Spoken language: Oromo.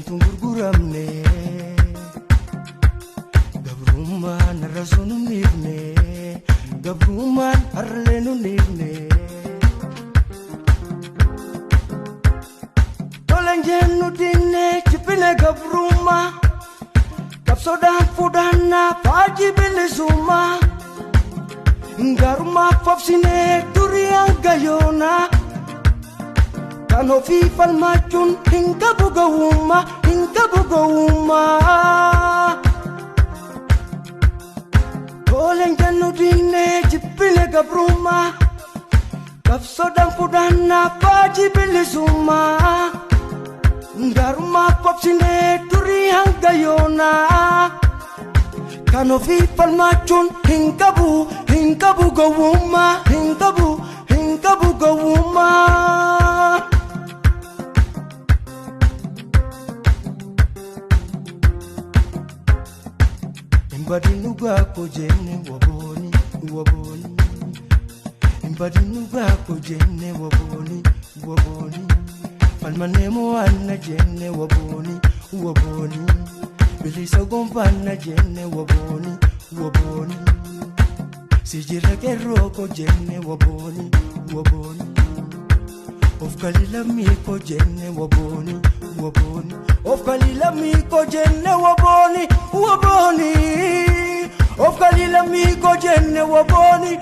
Wantu gurguramne Gabruman rasunu nifne Gabruman harlenu nifne Tolenjenu dinne chipine gabruma Kapsodan fudana faji bilisuma Ngaruma fafsine durian gayona Kano fifal machun hinga bugawuma Koleng janu dine jipile gabruma Kapsodan fudana faji bilisuma Ngaruma fafsine durian gayona Kano fifal machun hinga bugawuma Imbadinuga ko jenne waboni Imbadinuga ko jenne waboni Palmanemo anna jenne waboni Bilisa gompana jenne waboni Sijira kerro ko jenne waboni Of kalila mi ko jenne waboni Of kalila mi ko jenne waboni Of kalila mi ko jenne waboni